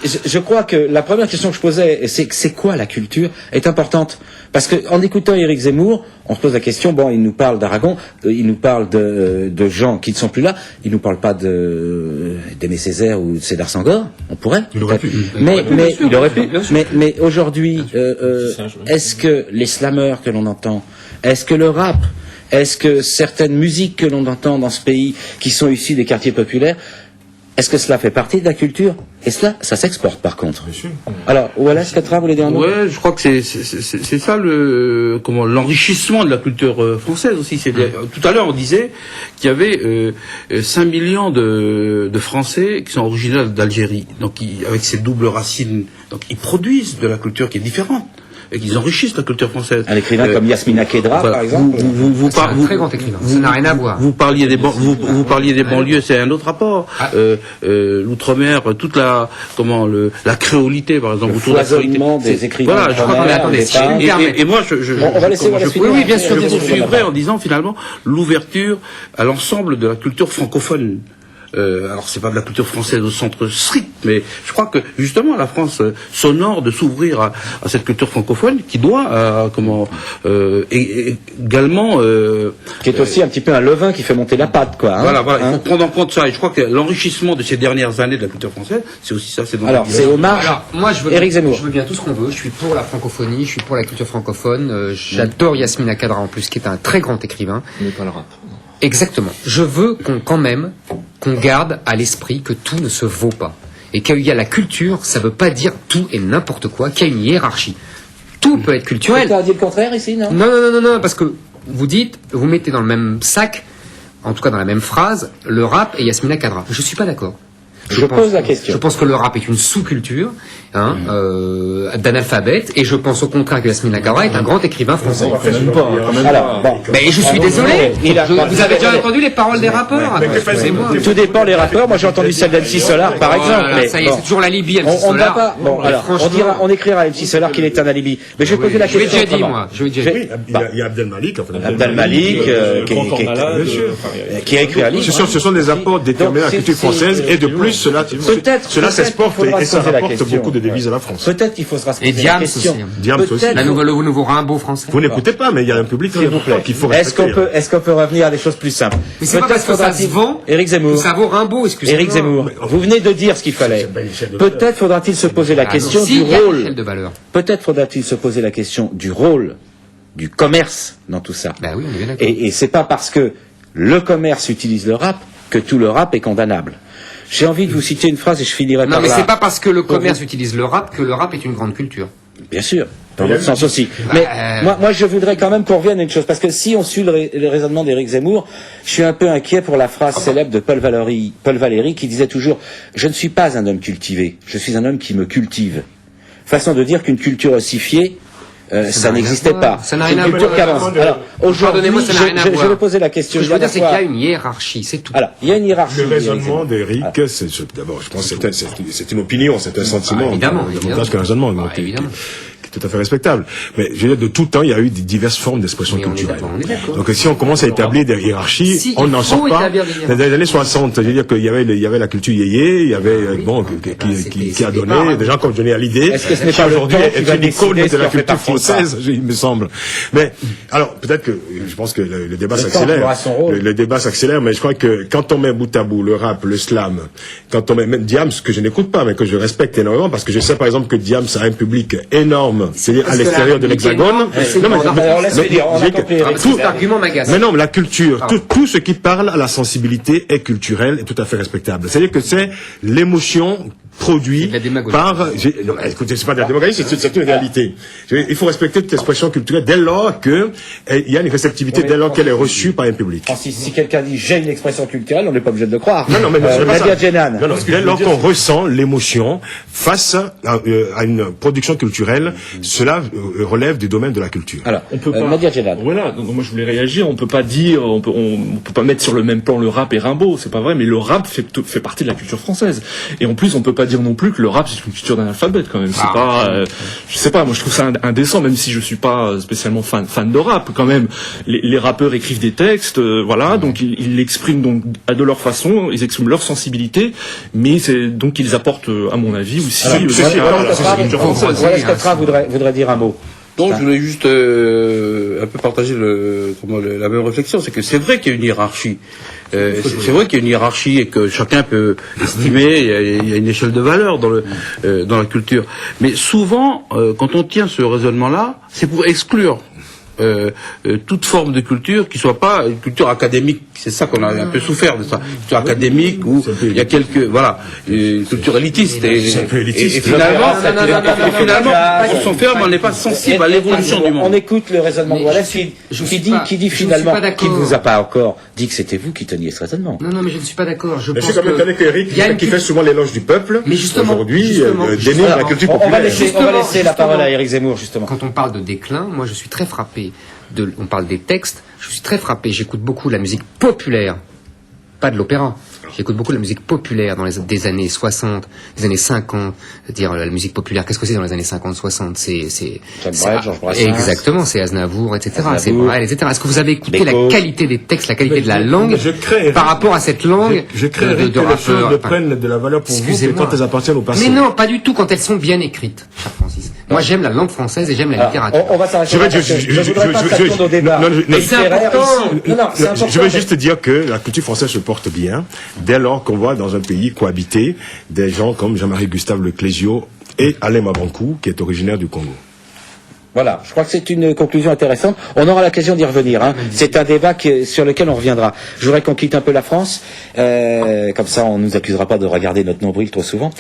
je crois que la première question que je posais, c'est quoi la culture, est importante. Parce que en écoutant Éric Zemmour, on se pose la question, bon, il nous parle d'Aragon, il nous parle de gens qui ne sont plus là, il nous parle pas d'Aimé Césaire ou de Sédar Senghor, on pourrait. Il aurait pu. Il aurait pu. Mais aujourd'hui, est-ce que les slameurs que l'on entend, est-ce que le rap, est-ce que certaines musiques que l'on entend dans ce pays, qui sont issues des quartiers populaires, est-ce que cela fait partie de la culture? Et cela, ça s'exporte par contre. Bien sûr. Alors, Wallace Catra, vous voulez dire un mot? Ouais, je crois que c'est ça l'enrichissement de la culture française aussi. Tout à l'heure, on disait qu'il y avait 5 millions de Français qui sont originaires d'Algérie. Donc, avec ces doubles racines, donc ils produisent de la culture qui est différente. Et qu'ils enrichissent la culture française. Un écrivain comme Yasmina Khedra, par exemple. C'est un très grand écrivain. Ça n'a rien à voir. Vous parliez des banlieues, c'est un autre rapport. L'outre-mer, toute la créolité, par exemple. Le foisonnement des écrivains. Voilà, je crois qu'on attendait. Et moi, on va laisser Wallace finir. Oui, bien sûr. Je poursuivrai en disant finalement l'ouverture à l'ensemble de la culture francophone. Alors c'est pas de la culture française au centre strict, mais je crois que justement la France s'honore de s'ouvrir à cette culture francophone qui doit également qui est aussi un petit peu un levain qui fait monter la pâte, quoi. Voilà, il faut prendre en compte ça. Et je crois que l'enrichissement de ces dernières années de la culture française, c'est aussi ça. Alors c'est hommage. Alors moi Éric Zemmour. Je veux bien tout ce qu'on veut. Je suis pour la francophonie, je suis pour la culture francophone. J'adore Yasmina Khedra en plus, qui est un très grand écrivain. Mais pas le rap. Exactement. Je veux qu'on garde à l'esprit que tout ne se vaut pas. Et qu'il y a la culture, ça veut pas dire tout et n'importe quoi, qu'il y a une hiérarchie. Tout peut être culturel. Tu as dit le contraire ici, non? Non, parce que vous mettez dans le même sac, en tout cas dans la même phrase, le rap et Yasmina Khedra. Je suis pas d'accord. Je pose la question. Je pense que le rap est une sous-culture d'analphabètes, et je pense au contraire que Yasmina Khedra est un grand écrivain français. Alors, bon. Mais je suis désolé. Vous avez déjà entendu les paroles des rappeurs? Excusez-moi. Tout dépend les rappeurs. Moi, j'ai entendu celle d'MC Solar, par exemple. Mais ça y est, c'est toujours l'alibi, MC Solar. On ne va pas. Bon, alors, on écrira à MC Solar qu'il est un alibi. Mais je vais poser la question. Je l'ai déjà dit, moi. Il y a Abdel Malik. Abdel Malik, qui a écrit un livre. Ce sont des apports déterminés à la culture française, et de plus, cela s'exporte et ça rapporte beaucoup de devises à la France. Peut-être qu'il faut se rassurer. Et Diams aussi. Diams aussi. Le nouveau Rimbaud français. Vous n'écoutez pas, mais il y a un public S'il vous plaît. qu'il faut respecter. Est-ce qu'on peut revenir à des choses plus simples? Mais c'est pas parce que ça se vend. Éric Zemmour. Ça vaut Rimbaud, excusez-moi. Éric Zemmour. Vous venez de dire ce qu'il fallait. Peut-être faudra-t-il se poser la question du rôle. Peut-être faudra-t-il se poser la question du rôle du commerce dans tout ça. Ben oui, on est bien d'accord. Et c'est pas parce que le commerce utilise le rap que tout le rap est condamnable. J'ai envie de vous citer une phrase et je finirai par là. Non, mais c'est pas parce que le commerce utilise le rap que le rap est une grande culture. Bien sûr, dans l'autre sens aussi. Mais moi, je voudrais quand même qu'on revienne à une chose, parce que si on suit le raisonnement d'Éric Zemmour, je suis un peu inquiet pour la phrase célèbre de Paul Valéry, qui disait toujours « Je ne suis pas un homme cultivé, je suis un homme qui me cultive ». Façon de dire qu'une culture ossifiée, ça n'existait pas. Ça n'a rien à voir. Alors, aujourd'hui, je vais poser la question. Ce que je veux dire, c'est qu'il y a une hiérarchie, c'est tout. Alors, il y a une hiérarchie. Le raisonnement d'Éric, d'abord, je pense que c'est une opinion, c'est un sentiment. Évidemment. Qu'un raisonnement, évidemment. Qui est tout à fait respectable. Mais je veux dire, de tout temps, il y a eu diverses formes d'expression culturelle. On est d'accord. Donc, si on commence à établir des hiérarchies, on n'en sort pas. Dans les années 60, je veux dire qu'il y avait la culture yéyé, il y avait, qui a donné, des gens comme Johnny Hallyday. Est-ce que ce n'est pas aujourd'hui est une icône de la culture française, il me semble. Mais, alors, peut-être que, je pense que le débat s'accélère. Le débat s'accélère, mais je crois que quand on met bout à bout le rap, le slam, quand on met même Diams, que je n'écoute pas, mais que je respecte énormément, parce que je sais par exemple que Diams a un public énorme, c'est-à-dire à l'extérieur de l'Hexagone. Mais non, mais la culture, tout ce qui parle à la sensibilité est culturel et tout à fait respectable. C'est-à-dire que c'est l'émotion produit par... Non, écoutez, c'est pas de la démagogie, c'est une réalité. Il faut respecter toute expression culturelle dès lors qu'il y a une réceptivité, dès lors qu'elle est reçue par un public. Si quelqu'un dit j'ai une expression culturelle, on n'est pas obligé de le croire. Non, mais Nadia Djenan. Non, dès lors qu'on ressent l'émotion face à une production culturelle, cela relève du domaine de la culture. Alors, on peut pas. Nadia Djenan. Voilà, donc moi je voulais réagir. On peut pas dire, on peut pas mettre sur le même plan le rap et Rimbaud, c'est pas vrai. Mais le rap fait partie de la culture française. Et en plus, on peut pas pas dire non plus que le rap c'est une culture d'analphabète quand même. C'est pas, je sais pas, moi je trouve ça indécent, même si je suis pas spécialement fan de rap. Quand même, les rappeurs écrivent des textes, voilà, donc ils l'expriment donc de leur façon, ils expriment leur sensibilité, mais c'est donc ils apportent, à mon avis aussi. Voilà, Catra voudrait dire un mot. Donc je voulais juste un peu partager la même réflexion, c'est que c'est vrai qu'il y a une hiérarchie. C'est vrai qu'il y a une hiérarchie et que chacun peut estimer, il y a une échelle de valeur dans la culture. Mais souvent, quand on tient ce raisonnement-là, c'est pour exclure toute forme de culture qui soit pas une culture académique. C'est ça qu'on a un peu souffert de ça. Une culture académique où il y a une culture élitiste. Et finalement, on s'enferme, on n'est pas sensible à l'évolution du monde. On écoute le raisonnement de Wallace qui dit finalement, qui ne vous a pas encore dit que c'était vous qui teniez ce raisonnement. Non, mais je ne suis pas d'accord. Je suis quand même étonné qu'Éric, qui fait souvent l'éloge du peuple, aujourd'hui, dénigre la culture populaire. On va laisser la parole à Éric Zemmour, justement. Quand on parle de déclin, moi je suis très frappé. On parle des textes, je suis très frappé, j'écoute beaucoup la musique populaire, pas de l'opéra. J'écoute beaucoup la musique populaire dans des années 60, des années 50, c'est-à-dire la musique populaire. Qu'est-ce que c'est dans les années 50, 60? C'est Georges Brassens. Exactement, c'est Aznavour, etc. C'est Brel, etc. Est-ce que vous avez écouté la qualité des textes, la qualité de la langue par rapport à cette langue Je crée que les choses ne prennent de la valeur pour vous que quand elles appartiennent au passé. Mais non, pas du tout, quand elles sont bien écrites, cher Francis. Moi, j'aime la langue française et j'aime la littérature. On va s'arrêter. Je veux juste dire que la culture française se porte bien dès lors qu'on voit dans un pays cohabiter des gens comme Jean-Marie Gustave Le Clésio et Alain Mabankou, qui est originaire du Congo. Voilà, je crois que c'est une conclusion intéressante. On aura l'occasion d'y revenir. C'est un débat sur lequel on reviendra. Je voudrais qu'on quitte un peu la France, comme ça on ne nous accusera pas de regarder notre nombril trop souvent.